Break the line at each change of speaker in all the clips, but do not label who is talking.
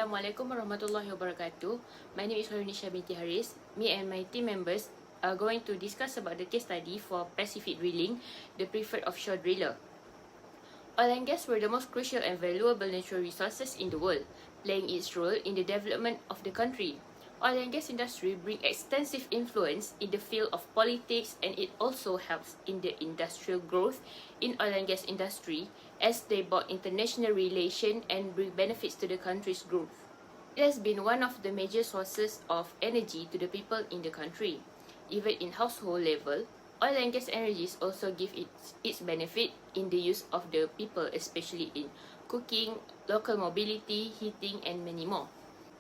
Assalamualaikum warahmatullahi wabarakatuh. My name is Harunisha binti Haris. Me and my team members are going to discuss about the case study for Pacific Drilling, the preferred offshore driller. Oil and gas were the most crucial and valuable natural resources in the world, playing its role in the development of the country. Oil and gas industry bring extensive influence in the field of politics, and it also helps in the industrial growth in oil and gas industry as they brought international relation and bring benefits to the country's growth. It has been one of the major sources of energy to the people in the country. Even in household level, oil and gas energies also give its benefit in the use of the people, especially in cooking, local mobility, heating, and many more.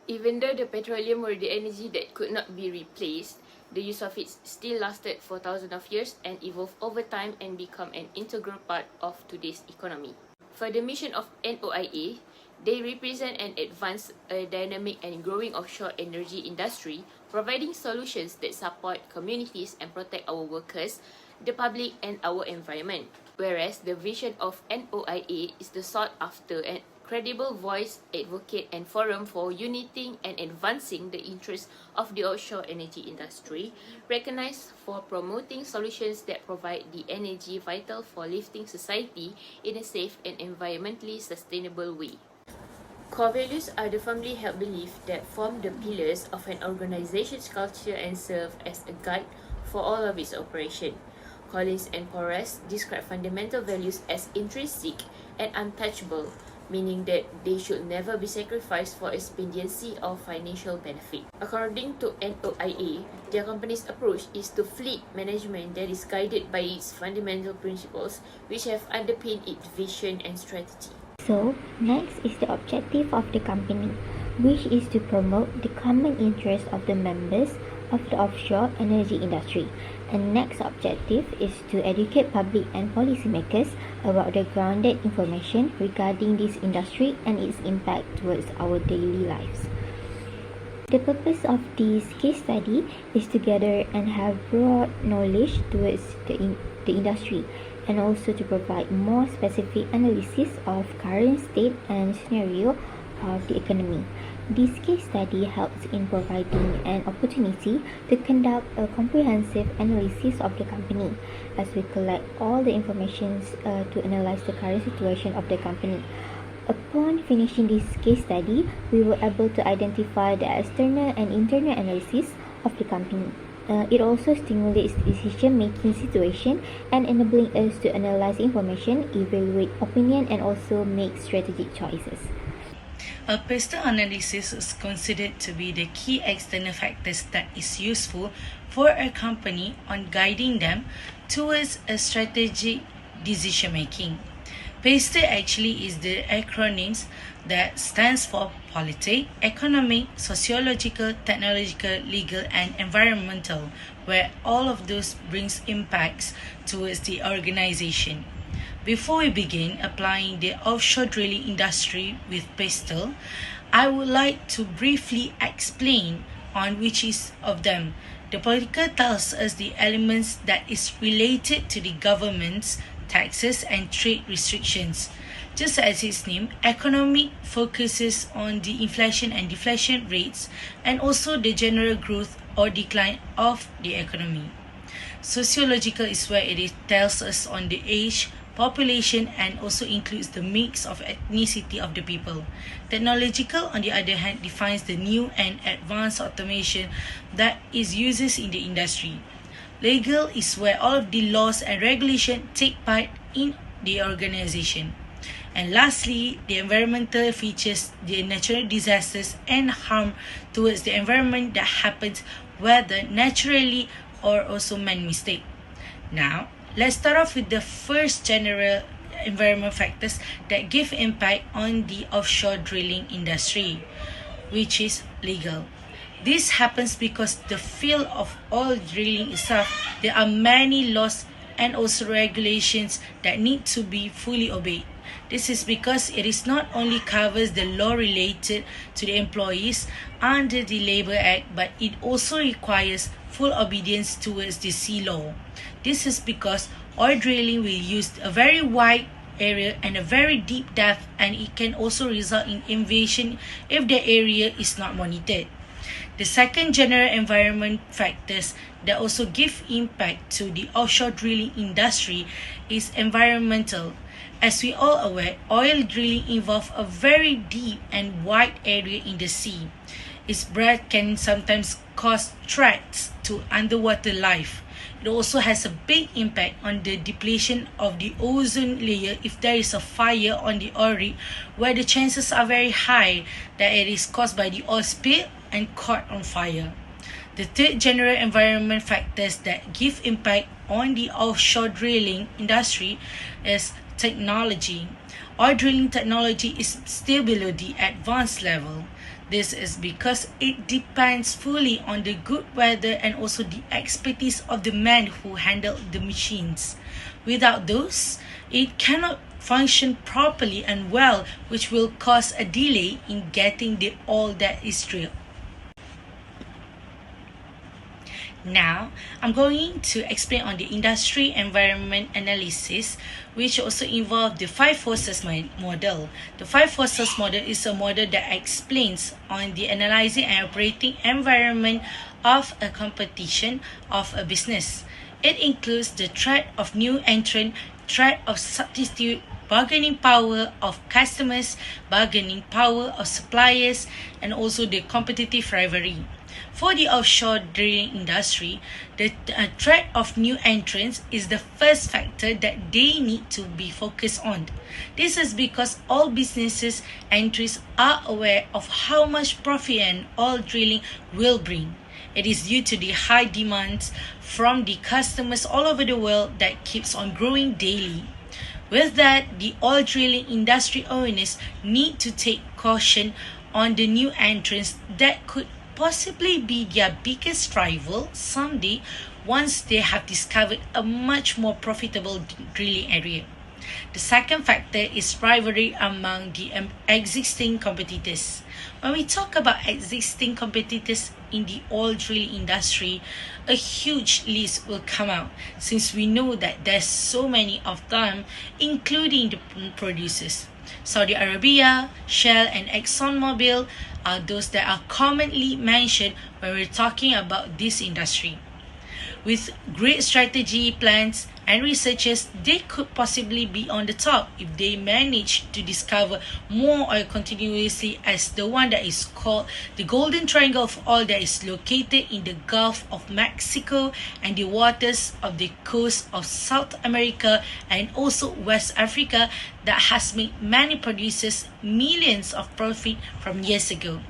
Even though the petroleum were the energy that could not be replaced, the use of it still lasted for thousands of years and evolved over time and become an integral part of today's economy. For the mission of NOIA, they represent an advanced, dynamic and growing offshore energy industry, providing solutions that support communities and protect our workers, the public and our environment. Whereas the vision of NOIA is the sought after and credible voice, advocate and forum for uniting and advancing the interests of the offshore energy industry, recognized for promoting solutions that provide the energy vital for lifting society in a safe and environmentally sustainable way. Core values are the firmly held beliefs that form the pillars of an organization's culture and serve as a guide for all of its operation. Collins and Porras describe fundamental values as intrinsic and untouchable, meaning that they should never be sacrificed for expediency or financial benefit. According to NOIA, their company's approach is to fleet management that is guided by its fundamental principles, which have underpinned its vision and strategy.
So, next is the objective of the company, which is to promote the common interest of the members of the offshore energy industry. And next objective is to educate public and policymakers about the grounded information regarding this industry and its impact towards our daily lives. The purpose of this case study is to gather and have broad knowledge towards the industry, and also to provide more specific analysis of current state and scenario of the economy. This case study helps in providing an opportunity to conduct a comprehensive analysis of the company, as we collect all the information to analyze the current situation of the company. Upon finishing this case study, we were able to identify the external and internal analysis of the company. It also stimulates decision-making situation and enabling us to analyze information, evaluate opinion, and also make strategic choices.
A PESTEL analysis is considered to be the key external factors that is useful for a company on guiding them towards a strategic decision-making. PESTEL actually is the acronyms that stands for politic, economic, sociological, technological, legal, and environmental, where all of those brings impacts towards the organization. Before we begin applying the offshore drilling industry with PESTEL, I would like to briefly explain on which is of them. The political tells us the elements that is related to the government's taxes and trade restrictions. Just as its name, economic focuses on the inflation and deflation rates and also the general growth or decline of the economy. Sociological is where it tells us on the age, population, and also includes the mix of ethnicity of the people. Technological, on the other hand, defines the new and advanced automation that is used in the industry. Legal is where all of the laws and regulation take part in the organization. And lastly, the environmental features the natural disasters and harm towards the environment that happens whether naturally or also man mistake. Now, let's start off with the first general environment factors that give impact on the offshore drilling industry, which is legal. This happens because the field of oil drilling itself, there are many laws and also regulations that need to be fully obeyed. This is because it is not only covers the law related to the employees under the Labour Act, but it also requires full obedience towards the sea law. This is because oil drilling will use a very wide area and a very deep depth, and it can also result in invasion if the area is not monitored. The second general environment factors that also give impact to the offshore drilling industry is environmental. As we all aware, oil drilling involves a very deep and wide area in the sea. Its breadth can sometimes cause threats to underwater life. It also has a big impact on the depletion of the ozone layer if there is a fire on the oil rig, where the chances are very high that it is caused by the oil spill and caught on fire. The third general environment factors that give impact on the offshore drilling industry is technology. Oil drilling technology is still below the advanced level. This is because it depends fully on the good weather and also the expertise of the men who handle the machines. Without those, it cannot function properly and well, which will cause a delay in getting the oil that is drilled. Now, I'm going to explain on the industry environment analysis, which also involve the 5 forces model. The 5 forces model is a model that explains on the analyzing and operating environment of a competition of a business. It includes the threat of new entrant, threat of substitute, bargaining power of customers, bargaining power of suppliers, and also the competitive rivalry. For the offshore drilling industry, the threat of new entrants is the first factor that they need to be focused on. This is because all businesses entries are aware of how much profit an oil drilling will bring. It is due to the high demands from the customers all over the world that keeps on growing daily. With that, the oil drilling industry owners need to take caution on the new entrants that could possibly be their biggest rival someday once they have discovered a much more profitable drilling area. The second factor is rivalry among the existing competitors. When we talk about existing competitors in the oil drilling industry, a huge list will come out since we know that there's so many of them, including the producers. Saudi Arabia, Shell, and ExxonMobil are those that are commonly mentioned when we're talking about this industry. With great strategy, plans, and researches, they could possibly be on the top if they manage to discover more oil continuously, as the one that is called the Golden Triangle of Oil that is located in the Gulf of Mexico and the waters of the coast of South America and also West Africa that has made many producers millions of profit from years ago.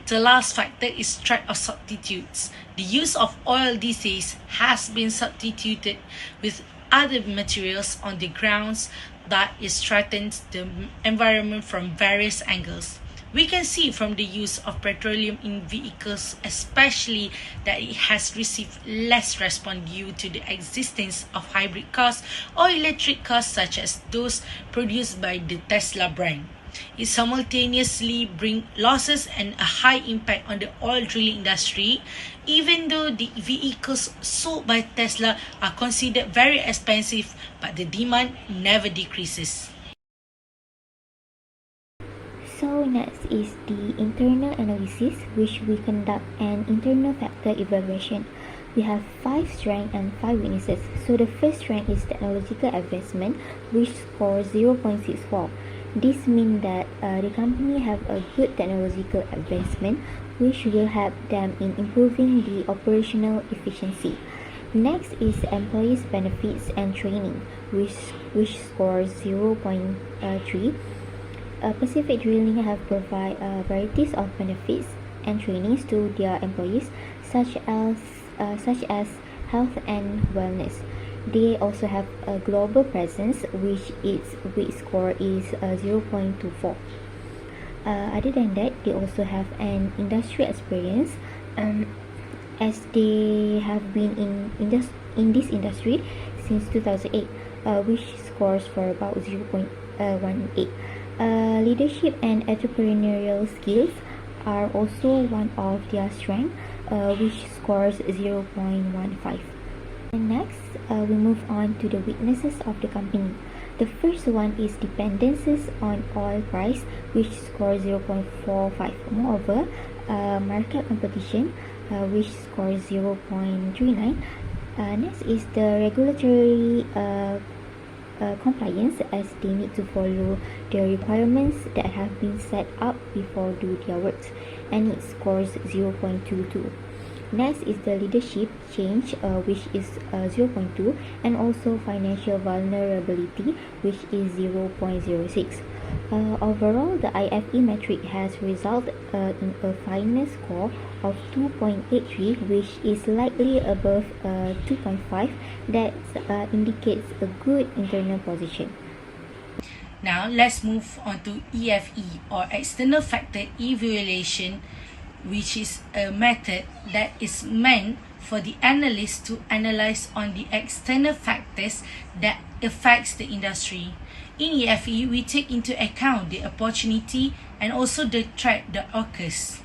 The last factor is threat of substitutes. The use of oil these days has been substituted with other materials on the grounds that it threatens the environment from various angles. We can see from the use of petroleum in vehicles especially that it has received less response due to the existence of hybrid cars or electric cars such as those produced by the Tesla brand. It simultaneously brings losses and a high impact on the oil drilling industry, even though the vehicles sold by Tesla are considered very expensive, but the demand never decreases.
So next is the internal analysis, which we conduct an internal factor evaluation. We have 5 strengths and 5 weaknesses. So the first strength is technological advancement, which scores 0.64. This means that the company have a good technological advancement, which will help them in improving the operational efficiency. Next is employees' benefits and training, which scores 0.3. Pacific Drilling have provide varieties of benefits and trainings to their employees, such as health and wellness. They also have a global presence, which its weight score is 0.24. Other than that, they also have an industry experience, as they have been in this industry since 2008, which scores for about 0.18. Leadership and entrepreneurial skills are also one of their strengths, which scores 0.15. And next, we move on to the weaknesses of the company. The The first one is dependencies on oil price, which score 0.45. Moreover, market competition, which scores 0.39. Next is the regulatory compliance, as they need to follow the requirements that have been set up before do their works, and it scores 0.22. Next is the leadership change, which is 0.2, and also financial vulnerability, which is 0.06. Overall, the IFE metric has resulted in a final score of 2.83, which is slightly above 2.5. That indicates a good internal position.
Now, let's move on to EFE, or External Factor Evaluation, which is a method that is meant for the analyst to analyze on the external factors that affects the industry. In EFE, we take into account the opportunity and also the threat that occurs.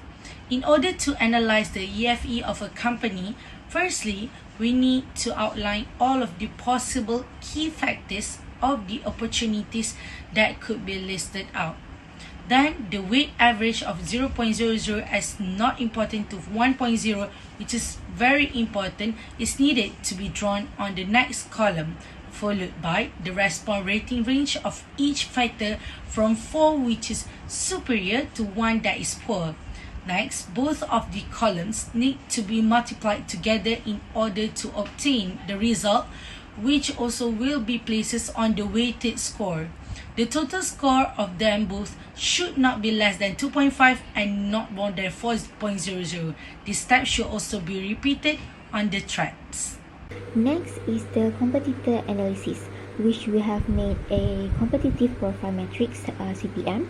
In order to analyze the EFE of a company, firstly, we need to outline all of the possible key factors of the opportunities that could be listed out. Then, the weight average of 0.00 as not important to 1.0, which is very important, is needed to be drawn on the next column, followed by the response rating range of each factor from 4, which is superior, to 1 that is poor. Next, both of the columns need to be multiplied together in order to obtain the result, which also will be places on the weighted score. The total score of them both should not be less than 2.5 and not more than 4.00. This step should also be repeated on the threads.
Next is the competitor analysis, which we have made a competitive profile matrix, CPM.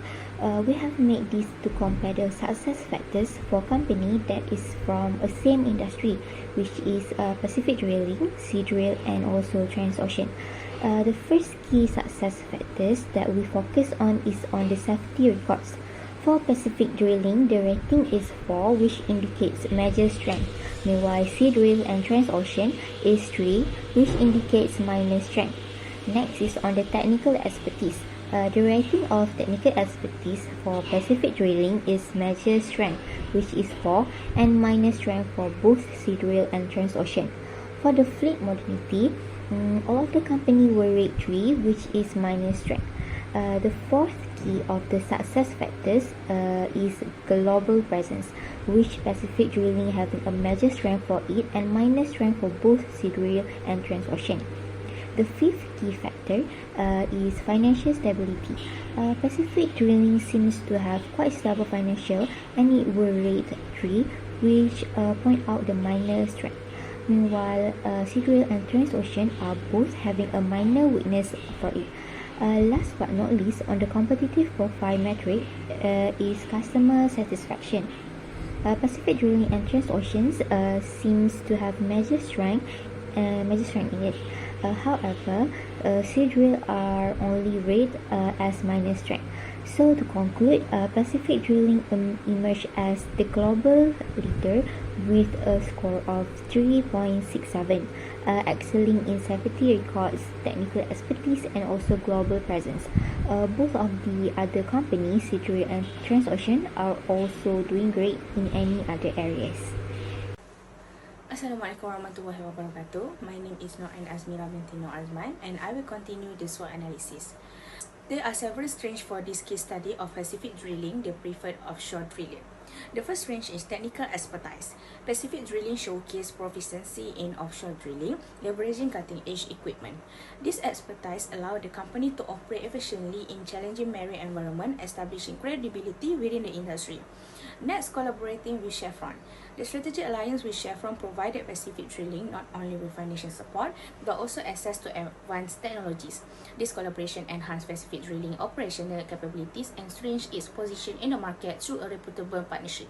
We have made this to compare the success factors for company that is from a same industry, which is Pacific Drilling, Seadrill, and also Transocean. The first key success factors that we focus on is on the safety records. For Pacific Drilling, the rating is 4, which indicates major strength. Meanwhile, Seadrill and Transocean is 3, which indicates minor strength. Next is on the technical expertise. The rating of technical expertise for Pacific Drilling is major strength, which is 4, and minor strength for both Seadrill and Transocean. For the fleet modernity, all of the company will rate 3, which is minor strength. The fourth key of the success factors is global presence, which Pacific Drilling having a major strength for it and minor strength for both Seadrill and Transocean. The fifth key factor is financial stability. Pacific Drilling seems to have quite stable financial, and it will rate 3, which point out the minor strength. Meanwhile, Seadrill and Transocean are both having a minor weakness for it. Last but not least, on the competitive profile metric is customer satisfaction. Pacific Drilling and Transocean seems to have major strength in it. However, Seadrill are only rated as minor strength. So to conclude, Pacific Drilling emerged as the global leader with a score of 3.67, excelling in safety records, technical expertise, and also global presence. Both of the other companies, Seadrill and Transocean, are also doing great in any other areas.
Assalamualaikum warahmatullahi wabarakatuh. My name is Norin Azmira binti Noor Azman, and I will continue the SWOT analysis. There are several strengths for this case study of Pacific Drilling, the preferred offshore driller. The first strength is technical expertise. Pacific Drilling showcased proficiency in offshore drilling, leveraging cutting-edge equipment. This expertise allowed the company to operate efficiently in challenging marine environment, establishing credibility within the industry. Next, collaborating with Chevron. The strategic alliance with Chevron provided Pacific Drilling not only with financial support, but also access to advanced technologies. This collaboration enhanced Pacific Drilling operational capabilities and strengthened its position in the market through a reputable partnership.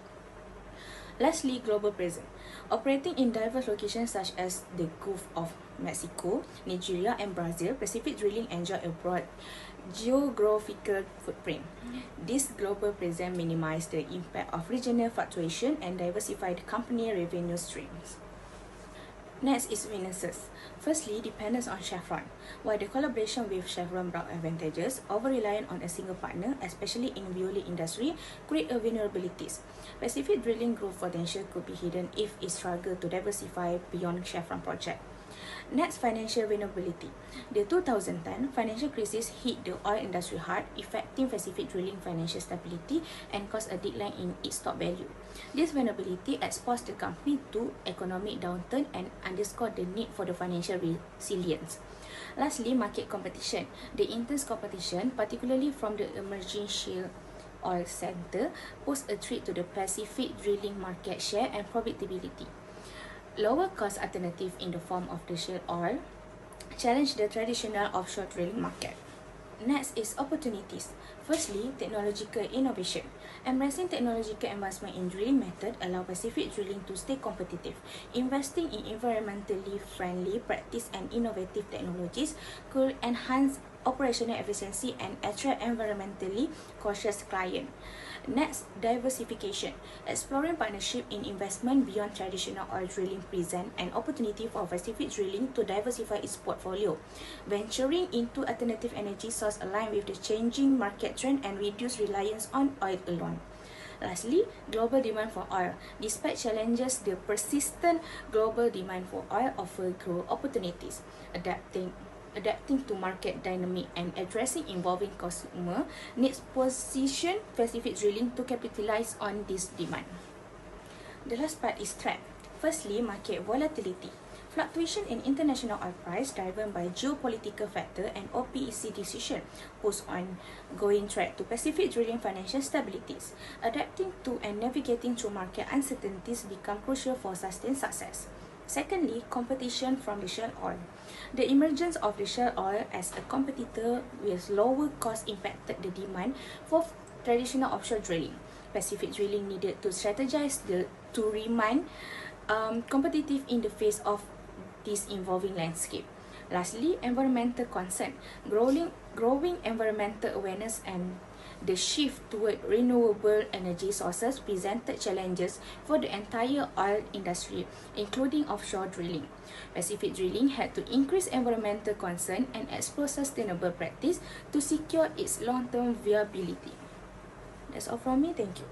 Lastly, global presence. Operating in diverse locations such as the Gulf of Mexico, Nigeria, and Brazil, Pacific Drilling enjoyed a broad geographical footprint. This global presence minimized the impact of regional fluctuation and diversified company revenue streams.
Next is weaknesses. Firstly, dependence on Chevron. While the collaboration with Chevron brought advantages, over-reliance on a single partner, especially in the industry, create vulnerabilities. Pacific drilling growth potential could be hidden if it struggles to diversify beyond Chevron project. Next, financial vulnerability. The 2010 financial crisis hit the oil industry hard, affecting Pacific Drilling financial stability and caused a decline in its stock value. This vulnerability exposed the company to economic downturn and underscored the need for the financial resilience. Lastly, market competition. The intense competition, particularly from the emerging shale oil sector, pose a threat to the Pacific drilling market share and profitability. Lower cost alternative in the form of the shale oil challenge the traditional offshore drilling market. Next is opportunities. Firstly, technological innovation. Embracing technological advancement in drilling method allow Pacific Drilling to stay competitive. Investing in environmentally friendly practice and innovative technologies could enhance operational efficiency and attract environmentally cautious clients. Next, diversification. Exploring partnership in investment beyond traditional oil drilling present an opportunity for Pacific Drilling to diversify its portfolio. Venturing into alternative energy source align with the changing market trend and reduce reliance on oil alone. Lastly, global demand for oil. Despite challenges, the persistent global demand for oil offers growth opportunities. Adapting to market dynamic and addressing evolving consumer needs position Pacific Drilling to capitalize on this demand. The last part is threat. Firstly, market volatility. Fluctuation in international oil price driven by geopolitical factor and OPEC decision pose ongoing threat to Pacific Drilling financial stabilities. Adapting to and navigating through market uncertainties become crucial for sustained success. Secondly, competition from the shale oil. The emergence of the shale oil as a competitor with lower cost impacted the demand for traditional offshore drilling. Pacific Drilling needed to strategize to remain competitive in the face of this evolving landscape. Lastly, environmental concern. Growing environmental awareness and the shift toward renewable energy sources presented challenges for the entire oil industry, including offshore drilling. Pacific Drilling had to increase environmental concern and explore sustainable practice to secure its long-term viability. That's all from me. Thank you.